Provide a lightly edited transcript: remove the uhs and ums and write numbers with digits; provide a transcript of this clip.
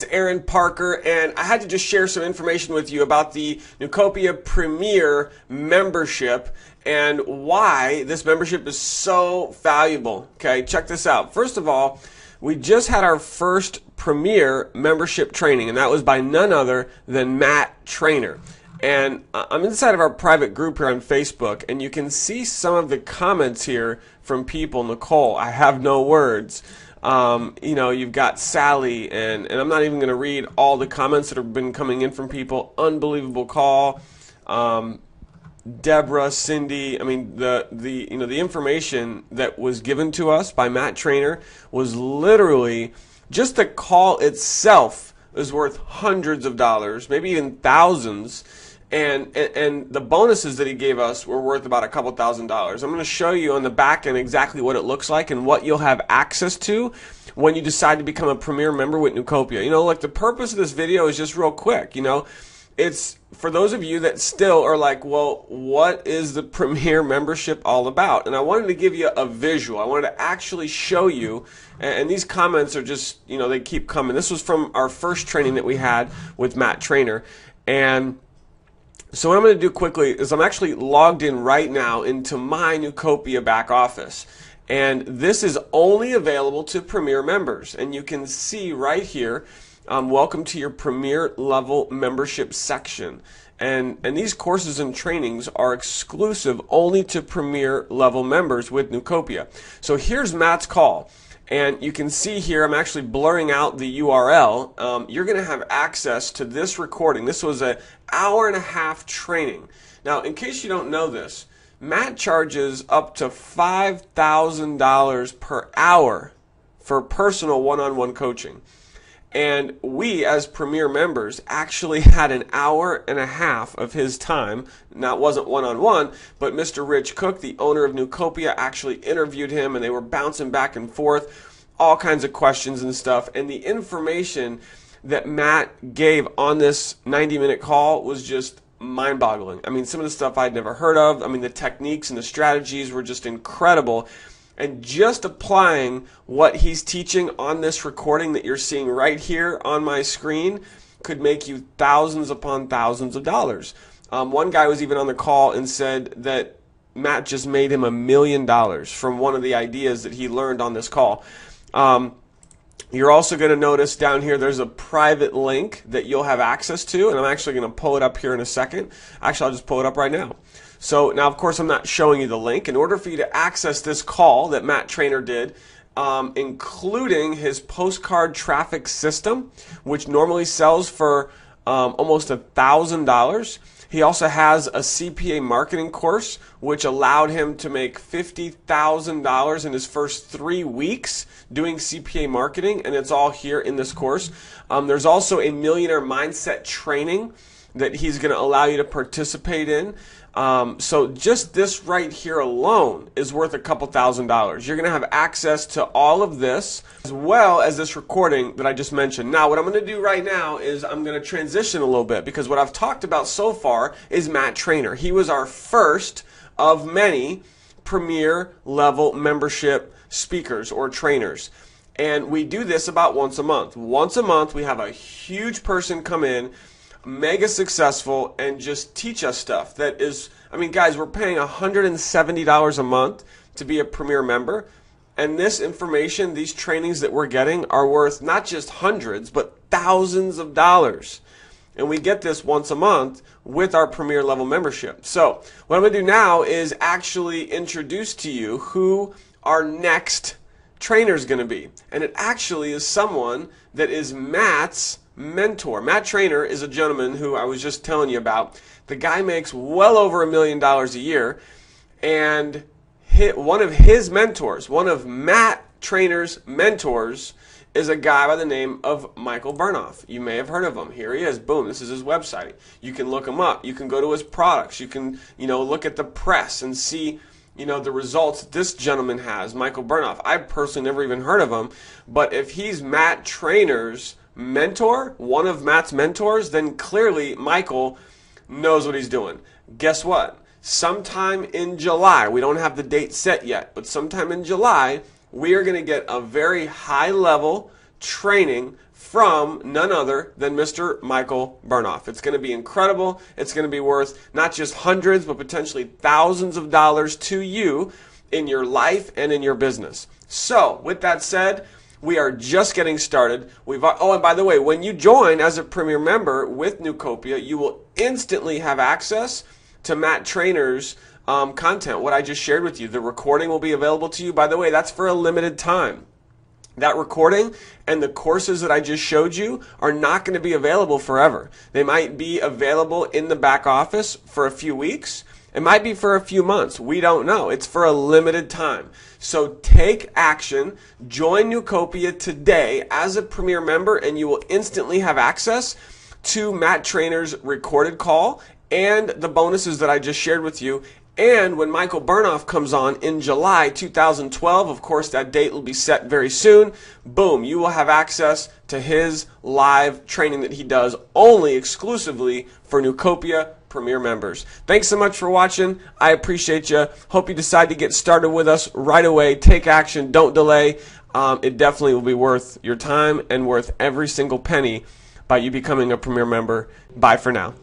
Aaron Parker, and I had to just share some information with you about the Neucopia Premier membership and why this membership is so valuable. Okay, check this out. First of all, we just had our first Premier membership training, and that was by none other than Matt Trainer. And I'm inside of our private group here on Facebook, and you can see some of the comments here from people. Nicole, I have no words. You know, you've got Sally, and I'm not even going to read all the comments that have been coming in from people. Unbelievable call. Deborah, Cindy, I mean, the information that was given to us by Matt Trainer was literally, just the call itself is worth hundreds of dollars, maybe even thousands. And the bonuses that he gave us were worth about a couple $1,000s. I'm going to show you on the back end exactly what it looks like and what you'll have access to when you decide to become a Premier member with Neucopia. You know, like, the purpose of this video is just real quick. You know, it's for those of you that still are like, well, what is the Premier membership all about? And I wanted to give you a visual. I wanted to actually show you, and these comments are just, you know, they keep coming. This was from our first training that we had with Matt Trainer. And so what I'm going to do quickly is I'm actually logged in right now into my Neucopia back office. And this is only available to Premier members. And you can see right here, welcome to your Premier level membership section. And these courses and trainings are exclusive only to Premier level members with Neucopia. So here's Matt's call. And you can see here, I'm actually blurring out the URL. You're going to have access to this recording. This was an hour-and-a-half training. Now, in case you don't know this, Matt charges up to $5,000 per hour for personal one-on-one coaching. And we, as Premier members, actually had an hour-and-a-half of his time. Now, it wasn't one-on-one, but Mr. Rich Cook, the owner of Neucopia, actually interviewed him, and they were bouncing back and forth, all kinds of questions and stuff. And the information that Matt gave on this 90-minute call was just mind-boggling. I mean, some of the stuff I'd never heard of. I mean, the techniques and the strategies were just incredible. And just applying what he's teaching on this recording that you're seeing right here on my screen could make you thousands upon thousands of dollars. One guy was even on the call and said that Matt just made him $1 million from one of the ideas that he learned on this call. You're also going to notice down here there's a private link that you'll have access to, and I'm actually going to pull it up here in a second. Actually, I'll just pull it up right now. So now, of course, I'm not showing you the link. In order for you to access this call that Matt Trainer did, including his postcard traffic system, which normally sells for almost $1,000. He also has a CPA marketing course, which allowed him to make $50,000 in his first 3 weeks doing CPA marketing, and it's all here in this course. There's also a millionaire mindset training that he's going to allow you to participate in. So just this right here alone is worth a couple $1,000s. You're going to have access to all of this as well as this recording that I just mentioned. Now, what I'm going to do right now is I'm going to transition a little bit, because what I've talked about so far is Matt Trainer. He was our first of many Premier level membership speakers or trainers. And we do this about once a month. Once a month, we have a huge person come in, mega successful, and just teach us stuff that is, I mean, guys, we're paying $170 a month to be a Premier member, and this information, these trainings that we're getting are worth not just hundreds but thousands of dollars, and we get this once a month with our Premier level membership. So what I'm going to do now is actually introduce to you who our next trainer is going to be, and it actually is someone that is Matt's mentor. Matt Trainer is a gentleman who I was just telling you about. The guy makes well over $1 million a year, and one of his mentors, one of Matt Trainer's mentors, is a guy by the name of Michael Bernoff. You may have heard of him. Here he is. Boom. This is his website. You can look him up. You can go to his products. You can, look at the press and see, the results this gentleman has, Michael Bernoff. I personally never even heard of him, but if he's Matt Trainer's mentor, one of Matt's mentors, then clearly Michael knows what he's doing. Guess what? Sometime in July, we don't have the date set yet, but sometime in July, we are going to get a very high level training from none other than Mr. Michael Bernoff. It's going to be incredible. It's going to be worth not just hundreds, but potentially thousands of dollars to you in your life and in your business. So, with that said, we are just getting started. Oh, and by the way, when you join as a Premier member with Neucopia, you will instantly have access to Matt Trainer's content, what I just shared with you. The recording will be available to you. By the way, that's for a limited time. That recording and the courses that I just showed you are not going to be available forever. They might be available in the back office for a few weeks. It might be for a few months. We don't know. It's for a limited time. So take action. Join Neucopia today as a Premier member, and you will instantly have access to Matt Trainer's recorded call and the bonuses that I just shared with you. And when Michael Bernoff comes on in July 2012, of course that date will be set very soon, boom, you will have access to his live training that he does only exclusively for Neucopia Premier members. Thanks so much for watching. I appreciate you. Hope you decide to get started with us right away. Take action. Don't delay. It definitely will be worth your time and worth every single penny by you becoming a Premier member. Bye for now.